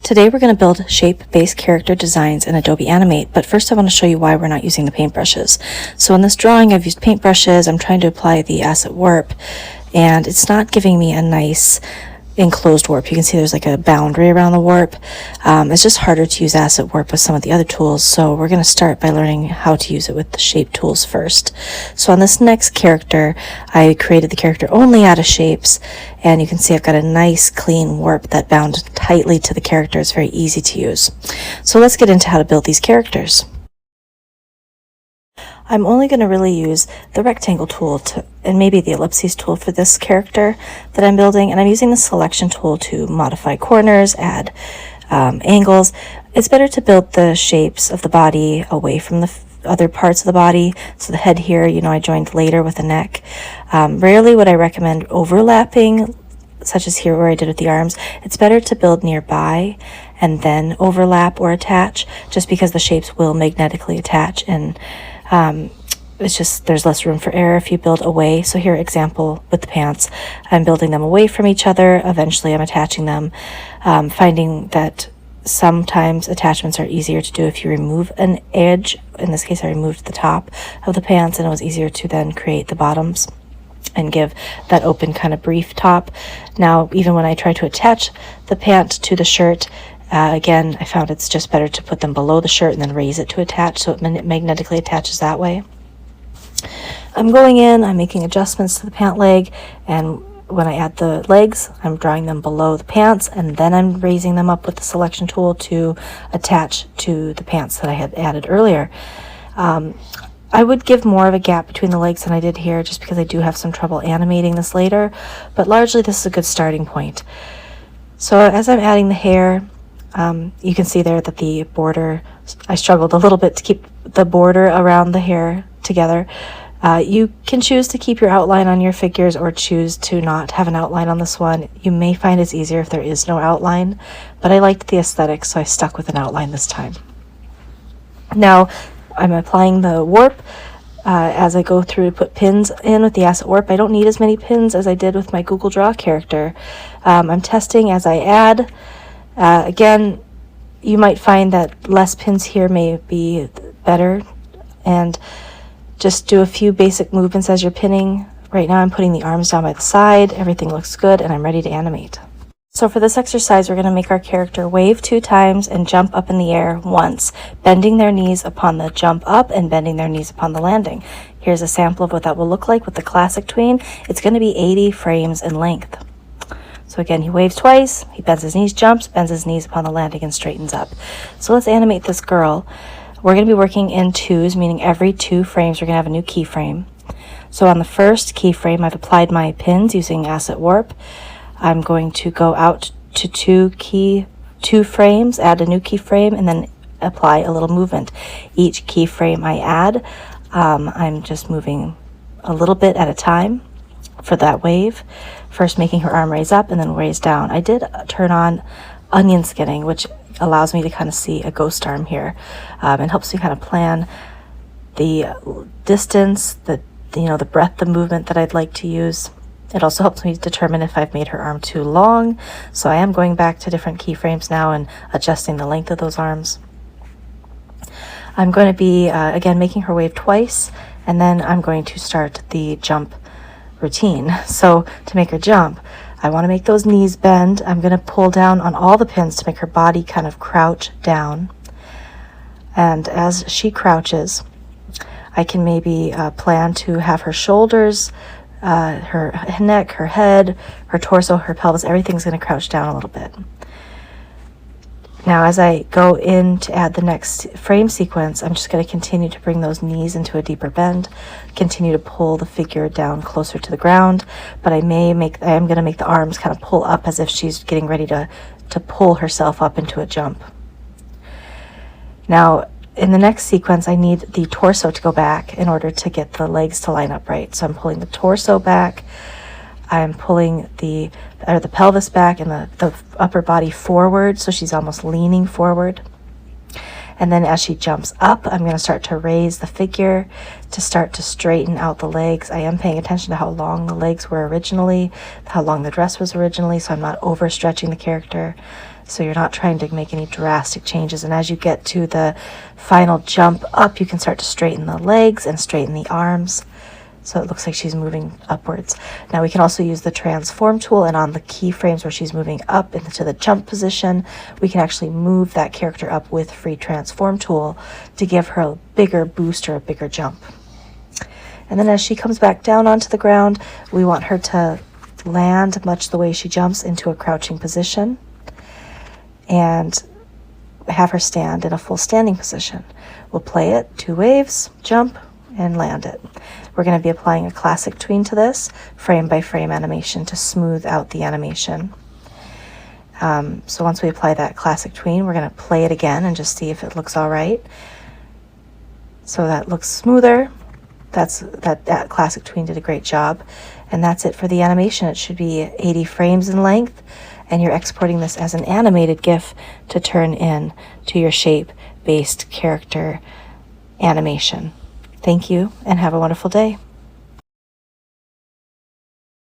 Today we're going to build shape-based character designs in Adobe Animate, but first I want to show you why we're not using the paintbrushes. So in this drawing I've used paintbrushes. I'm trying to apply the asset warp, and it's not giving me a nice enclosed warp. You can see there's like a boundary around the warp. It's just harder to use asset warp with some of the other tools, so we're going to start by learning how to use it with the shape tools first. So on this next character, I created the character only out of shapes, and you can see I've got a nice clean warp that bound tightly to the character. It's very easy to use. So let's get into how to build these characters. I'm only going to really use the rectangle tool and maybe the ellipses tool for this character that I'm building, and I'm using the selection tool to modify corners, add angles. It's better to build the shapes of the body away from the other parts of the body. So the head here, I joined later with the neck. Rarely would I recommend overlapping, such as here where I did with the arms. It's better to build nearby and then overlap or attach, just because the shapes will magnetically attach, and it's just there's less room for error if you build away. So here, example with the pants, I'm building them away from each other. Eventually I'm attaching them, finding that sometimes attachments are easier to do if you remove an edge. In this case I removed the top of the pants, and it was easier to then create the bottoms and give that open kind of brief top. Now even when I try to attach the pant to the shirt, again, I found it's just better to put them below the shirt and then raise it to attach, so it magnetically attaches that way. I'm going in, I'm making adjustments to the pant leg, and when I add the legs, I'm drawing them below the pants, and then I'm raising them up with the selection tool to attach to the pants that I had added earlier. I would give more of a gap between the legs than I did here, just because I do have some trouble animating this later, but largely this is a good starting point. So as I'm adding the hair, you can see there that the border, I struggled a little bit to keep the border around the hair together. You can choose to keep your outline on your figures or choose to not have an outline on this one. You may find it's easier if there is no outline, but I liked the aesthetic, so I stuck with an outline this time. Now I'm applying the warp as I go through to put pins in with the asset warp. I don't need as many pins as I did with my Google Draw character. I'm testing as I add. Again, you might find that less pins here may be better, and just do a few basic movements as you're pinning. Right now I'm putting the arms down by the side. Everything looks good, and I'm ready to animate. So for this exercise, we're going to make our character wave 2 times and jump up in the air once, bending their knees upon the jump up and bending their knees upon the landing. Here's a sample of what that will look like with the classic tween. It's going to be 80 frames in length. So again, he waves twice, he bends his knees, jumps, bends his knees upon the landing, and straightens up. So let's animate this girl. We're going to be working in twos, meaning every 2 frames we're going to have a new keyframe. So on the first keyframe, I've applied my pins using asset warp. I'm going to go out to 2 frames, add a new keyframe, and then apply a little movement. Each keyframe I add, I'm just moving a little bit at a time for that wave. First making her arm raise up and then raise down. I did turn on onion skinning, which allows me to kind of see a ghost arm here, and helps me kind of plan the distance, the breadth of movement that I'd like to use. It also helps me determine if I've made her arm too long, so I am going back to different keyframes now and adjusting the length of those arms. I'm going to be again making her wave twice, and then I'm going to start the jump routine. So to make her jump, I want to make those knees bend. I'm going to pull down on all the pins to make her body kind of crouch down, and as she crouches, I can maybe plan to have her shoulders, her neck, her head, her torso, her pelvis, everything's going to crouch down a little bit. Now as I go in to add the next frame sequence, I'm just going to continue to bring those knees into a deeper bend, continue to pull the figure down closer to the ground, but I am going to make the arms kind of pull up as if she's getting ready to pull herself up into a jump. Now in the next sequence, I need the torso to go back in order to get the legs to line up right. So I'm pulling the torso back, I'm pulling the pelvis back and the upper body forward, so she's almost leaning forward. And then as she jumps up, I'm going to start to raise the figure to start to straighten out the legs. I am paying attention to how long the legs were originally, how long the dress was originally, so I'm not overstretching the character. So you're not trying to make any drastic changes. And as you get to the final jump up, you can start to straighten the legs and straighten the arms. So it looks like she's moving upwards. Now we can also use the transform tool, and on the keyframes where she's moving up into the jump position, we can actually move that character up with free transform tool to give her a bigger boost or a bigger jump. And then as she comes back down onto the ground, we want her to land much the way she jumps into a crouching position and have her stand in a full standing position. We'll play it 2 waves, jump, and land it. We're going to be applying a classic tween to this, frame by frame animation to smooth out the animation. So once we apply that classic tween, we're going to play it again and just see if it looks all right. So that looks smoother. That classic tween did a great job. And that's it for the animation. It should be 80 frames in length, and you're exporting this as an animated GIF to turn in to your shape-based character animation. Thank you, and have a wonderful day.